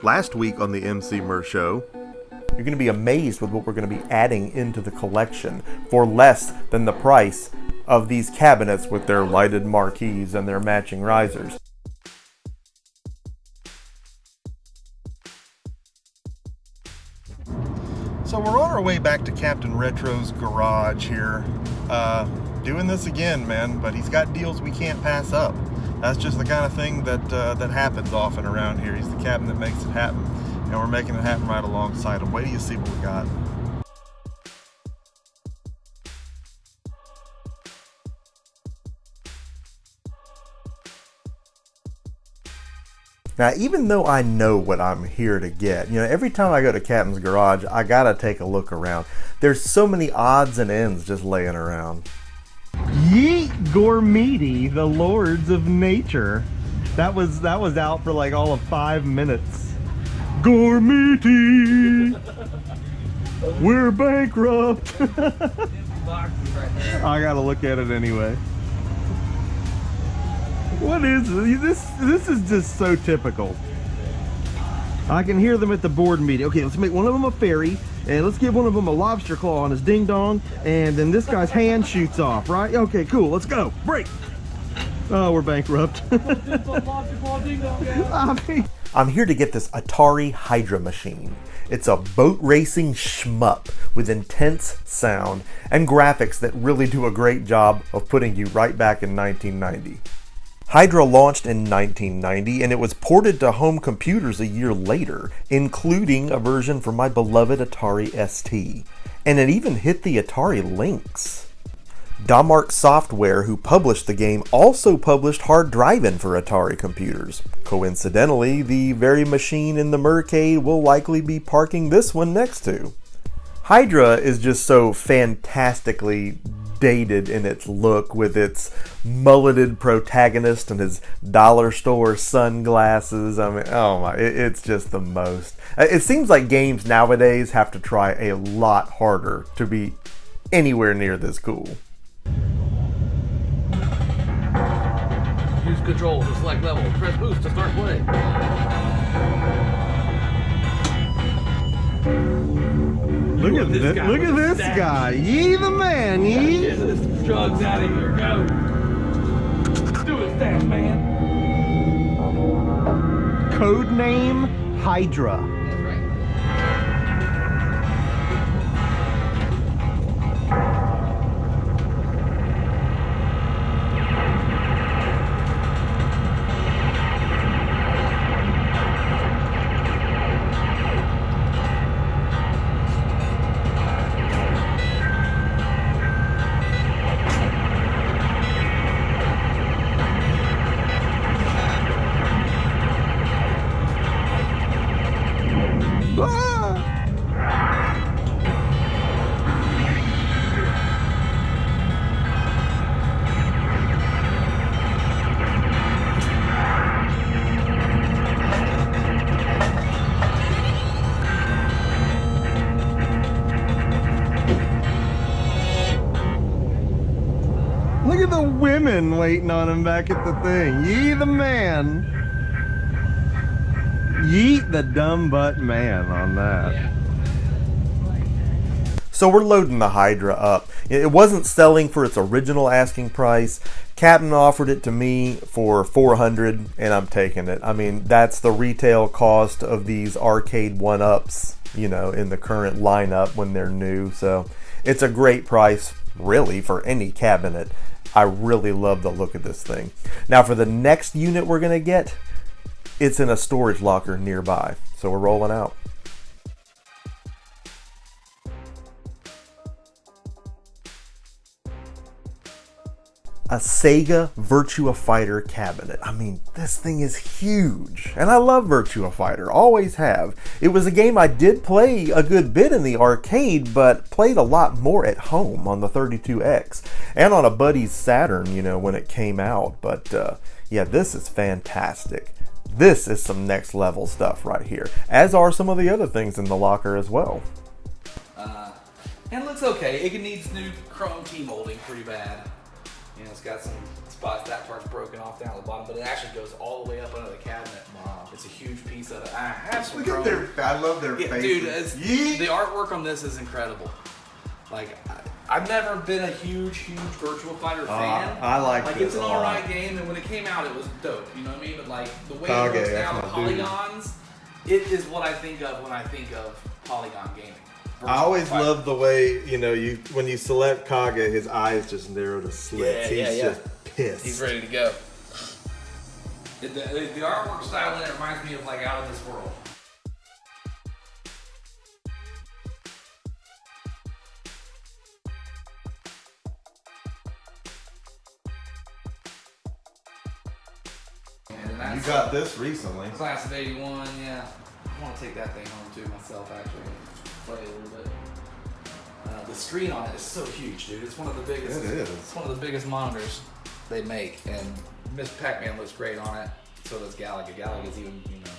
Last week on the Emceemur show, you're going to be amazed with what we're going to be adding into the collection for less than the price of these cabinets with their lighted marquees and their matching risers. So we're on our way back to CaptNRetro's garage here, doing this again, man, but he's got deals we can't pass up. That's just the kind of thing that happens often around here. He's the captain that makes it happen, and we're making it happen right alongside him. Wait till you see what we got. Now, even though I know what I'm here to get, you know, every time I go to Captain's Garage, I gotta take a look around. There's so many odds and ends just laying around. Yeet Gourmety, the Lords of Nature. That was out for like all of 5 minutes. Gourmety! We're bankrupt! I gotta look at it anyway. What is this? This is just so typical. I can hear them at the board meeting. Okay, let's make one of them a fairy, and let's give one of them a lobster claw on his ding dong, and then this guy's hand shoots off, right? Okay, cool, let's go. Break. Oh, we're bankrupt. I'm here to get this Atari Hydra machine. It's a boat racing shmup with intense sound and graphics that really do a great job of putting you right back in 1990. Hydra launched in 1990, and it was ported to home computers a year later, including a version for my beloved Atari ST. And it even hit the Atari Lynx. Damark Software, who published the game, also published hard driving for Atari computers. Coincidentally, the very machine in the MurCade will likely be parking this one next to. Hydra is just so fantastically dated in its look, with its mulleted protagonist and his dollar store sunglasses. I mean, oh my, it's just the most. It seems like games nowadays have to try a lot harder to be anywhere near this cool. Use control to select level. Press boost to start play. Look at this guy. Look at this guy. Yee the man, yee. Get this drugs out of here. Go. Do it fast, man. Codename Hydra. That's right. Look at the women waiting on him back at the thing. Yee the man. Yeet the dumb butt man on that. Yeah. So we're loading the Hydra up. It wasn't selling for its original asking price. Captain offered it to me for $400, and I'm taking it. I mean, that's the retail cost of these Arcade1Ups, you know, in the current lineup when they're new. So it's a great price, really, for any cabinet. I really love the look of this thing. Now for the next unit we're gonna get, it's in a storage locker nearby. So we're rolling out. A Sega Virtua Fighter cabinet. I mean, this thing is huge. And I love Virtua Fighter, always have. It was a game I did play a good bit in the arcade, but played a lot more at home on the 32X. And on a buddy's Saturn, you know, when it came out. But yeah, this is fantastic. This is some next level stuff right here. As are some of the other things in the locker as well. And it looks okay. It needs new chrome key molding pretty bad. You know, it's got some spots. That part's broken off down at the bottom, but it actually goes all the way up under the cabinet. Wow. It's a huge piece of it. I have some. Look at their. I love their faces. Dude, the artwork on this is incredible. Like, I've never been a huge Virtua Fighter fan. I like this it's an a lot. alright game, and when it came out, it was dope. You know what I mean? But like the way it looks now, the polygons, it is what I think of when I think of polygon gaming. I always love the way, you know, when you select Kage, his eyes just narrow to slits. He's just pissed. He's ready to go. The artwork style in it reminds me of like Out of This World. You got this recently. Class of '81, yeah. I want to take that thing home too myself, actually, and play a little bit. The screen on it is so huge, dude. It's one of the biggest. It is. It's one of the biggest monitors they make, and Miss Pac-Man looks great on it. So does Galaga. Galaga's even, you know.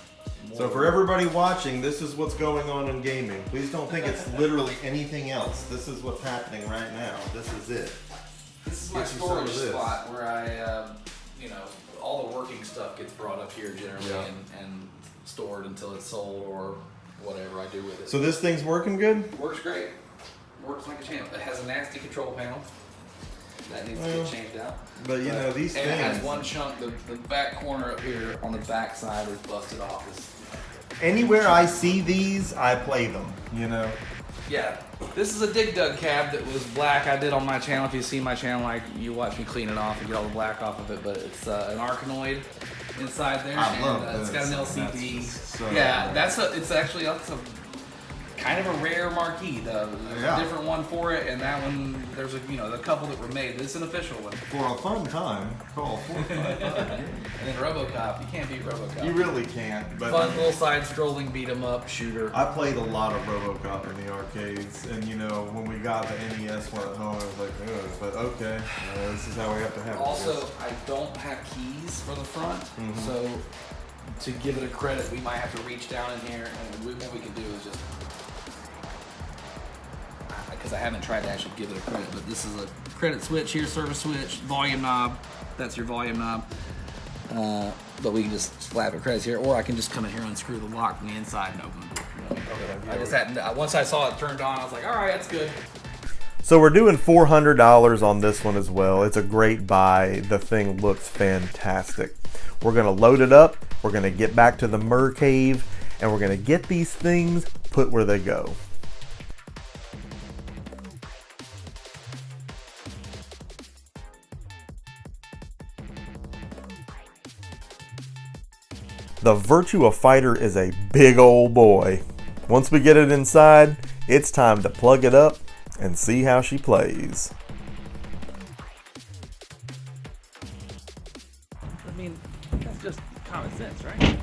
More so for everybody watching, this is what's going on in gaming. Please don't think it's literally anything else. This is what's happening right now. This is it. This is my storage spot where I, you know, all the working stuff gets brought up here generally and stored until it's sold or whatever I do with it. So this thing's working good? Works great. Works like a champ. It has a nasty control panel. That needs to get changed out. But you know, these things... And it has one chunk, the back corner up here on the back side is busted off. Anywhere I see these, I play them, you know? Yeah. This is a Dig Dug cab that was black. I did on my channel. If you see my channel, like, you watch me clean it off and get all the black off of it. But it's an Arcanoid inside there. I love It's got an LCD. So It's actually a kind of a rare marquee. There's a different one for it, and that one, there's a couple that were made. This is an official one. For a fun time, call 455. And then RoboCop, you can't beat RoboCop. You really can't. But fun little side-scrolling beat-em-up shooter. I played a lot of RoboCop in the arcades, and you know, when we got the NES one at home, I was like, oh, but okay, this is how we have to have it. Also, I don't have keys for the front, so to give it a credit, we might have to reach down in here, and what we can do is just, because I haven't tried to actually give it a credit, but this is a credit switch here, service switch, volume knob. That's your volume knob. But we can just slap it credits here, or I can just come in here and unscrew the lock from the inside and open the door. I just had, once I saw it turned on, I was like, all right, that's good. So we're doing $400 on this one as well. It's a great buy. The thing looks fantastic. We're gonna load it up. We're gonna get back to the MurCade, and we're gonna get these things put where they go. The Virtua Fighter is a big old boy. Once we get it inside, it's time to plug it up and see how she plays. I mean, that's just common sense, right?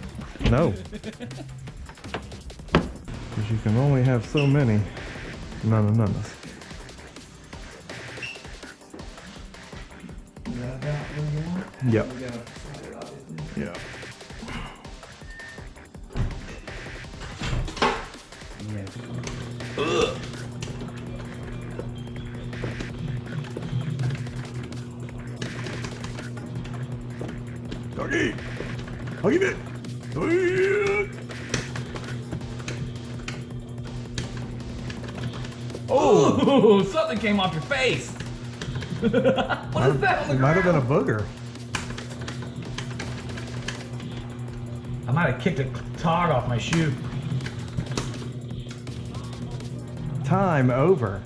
No. Because you can only have so many none-a-nunnas. Yep. Yeah. Ugh. Doggy! Huggy bit! Oh! Something came off your face! What is that on the ground? It might have been a booger. I might have kicked a tog off my shoe. Time over.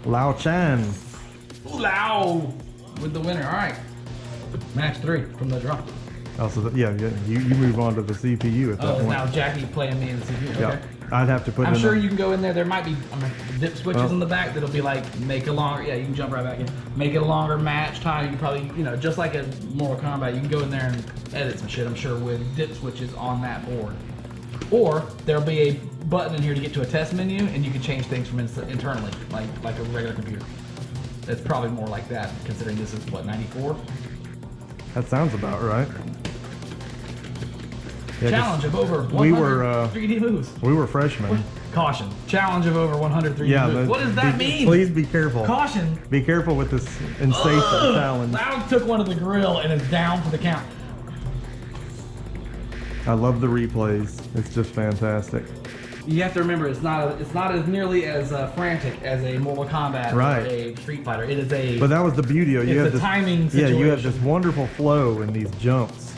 Lao Chan. Lao! With the winner, alright. Match 3 from the draw. Also, you move on to the CPU at that Oh, point. now Jackie playing me in the CPU. Yeah. Okay. I'd have to put I'm in sure a- you can go in there. There might be dip switches in the back that'll be like, make a longer, yeah, you can jump right back in. Make it a longer match time. You can probably, just like a Mortal Kombat, you can go in there and edit some shit, I'm sure, with dip switches on that board. Or there'll be a button in here to get to a test menu, and you can change things from internally, like a regular computer. It's probably more like that, considering this is, what, 94? That sounds about right. Challenge of over 100 we were 3D moves. we were freshmen. Caution. Challenge of over 100 3D Yeah, moves. What does that mean? Please be careful. Caution. Be careful with this insatiate challenge. Loud took one to the grill and is down for the count. I love the replays. It's just fantastic. You have to remember, it's not as nearly as frantic as a Mortal Kombat Right. or a Street Fighter. It is a. But that was the beauty. You It's have a this timing Yeah, you have situation. this wonderful flow in these jumps.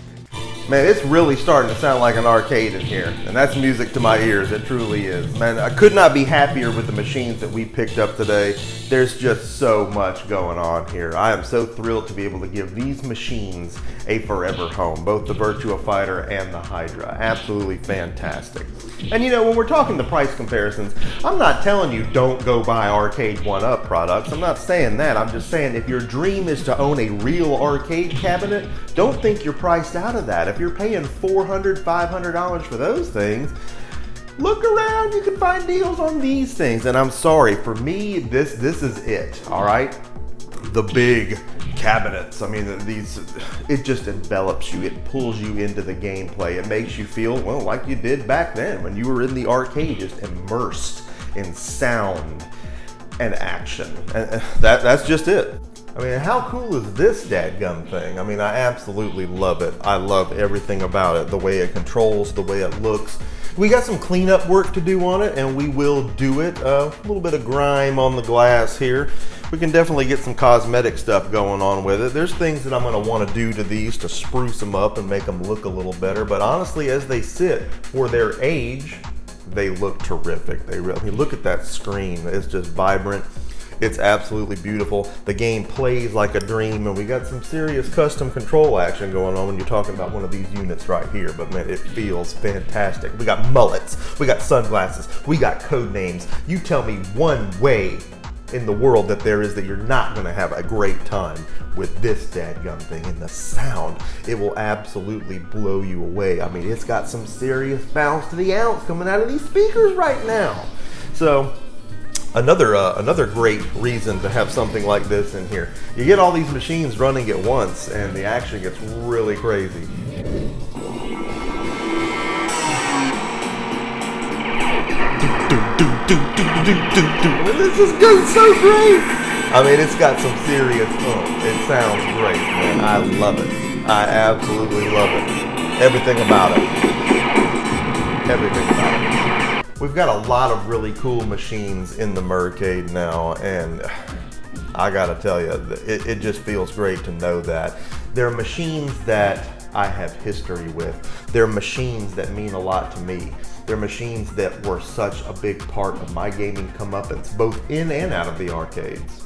Man, it's really starting to sound like an arcade in here, and that's music to my ears. It truly is. Man, I could not be happier with the machines that we picked up today. There's just so much going on here. I am so thrilled to be able to give these machines a forever home, both the Virtua Fighter and the Hydra. Absolutely fantastic. And you know, when we're talking the price comparisons, I'm not telling you don't go buy Arcade1Up products. I'm not saying that. I'm just saying if your dream is to own a real arcade cabinet, don't think you're priced out of that. If you're paying $400, $500 for those things, look around, you can find deals on these things. And I'm sorry, for me, this is it, all right? The big cabinets. I mean, it just envelops you. It pulls you into the gameplay. It makes you feel, well, like you did back then when you were in the arcade, just immersed in sound and action. And that's just it. I mean, how cool is this dadgum thing? I mean, I absolutely love it. I love everything about it. The way it controls, the way it looks. We got some cleanup work to do on it, and we will do it. A little bit of grime on the glass here. We can definitely get some cosmetic stuff going on with it. There's things that I'm gonna wanna do to these to spruce them up and make them look a little better. But honestly, as they sit for their age, they look terrific. They really, I mean, look at that screen. It's just vibrant. It's absolutely beautiful. The game plays like a dream, and we got some serious custom control action going on when you're talking about one of these units right here. But man, it feels fantastic. We got mullets, we got sunglasses, we got code names. You tell me one way in the world that there is that you're not gonna have a great time with this dadgum thing. And the sound, it will absolutely blow you away. I mean, it's got some serious bounce to the ounce coming out of these speakers right now. So, another great reason to have something like this in here. You get all these machines running at once and the action gets really crazy. This is going so great. I mean, it's got some serious oomph. It sounds great, man. I love it. I absolutely love it. Everything about it. Everything about it. We've got a lot of really cool machines in the MurCade now, and I gotta tell you, it just feels great to know that. They're machines that I have history with. They're machines that mean a lot to me. They're machines that were such a big part of my gaming comeuppance, both in and out of the arcades.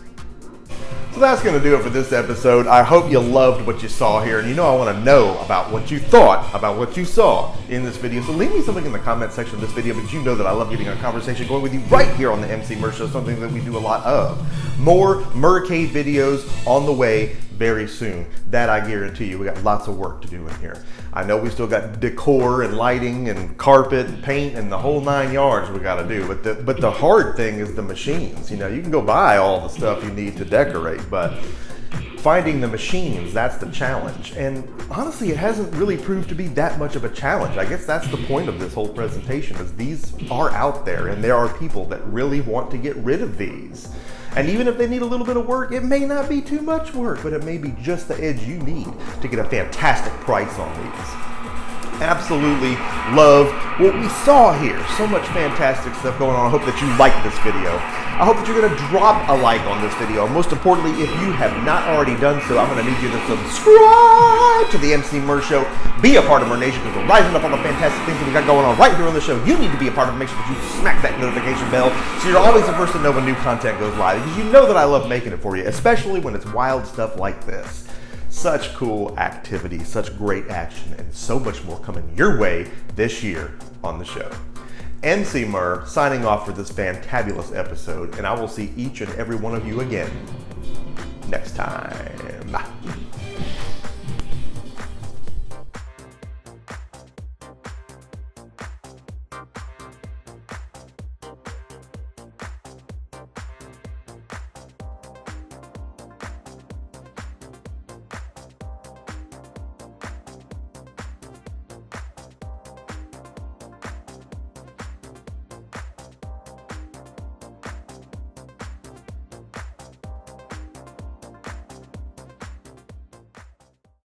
So that's going to do it for this episode. I hope you loved what you saw here, and you know I want to know about what you thought about what you saw in this video. So leave me something in the comment section of this video, because you know that I love getting a conversation going with you right here on the Emceemur Show, something that we do a lot of. More MurCade videos on the way very soon. That I guarantee you. We got lots of work to do in here. I know we still got decor and lighting and carpet and paint and the whole 9 yards we got to do. But the hard thing is the machines. You know, you can go buy all the stuff you need to decorate, but finding the machines, that's the challenge. And honestly, it hasn't really proved to be that much of a challenge. I guess that's the point of this whole presentation, is these are out there and there are people that really want to get rid of these. And even if they need a little bit of work, it may not be too much work, but it may be just the edge you need to get a fantastic price on these. Absolutely love what we saw here. So much fantastic stuff going on. I hope that you liked this video. I hope that you're going to drop a like on this video. And most importantly, if you have not already done so, I'm going to need you to subscribe to the Emceemur Show. Be a part of our nation, because we're rising up on the fantastic things that we got going on right here on the show. You need to be a part of it. Make sure that you smack that notification bell so you're always the first to know when new content goes live, because you know that I love making it for you, especially when it's wild stuff like this. Such cool activity, such great action, and so much more coming your way this year on the show. Emceemur signing off for this fantabulous episode, and I will see each and every one of you again next time.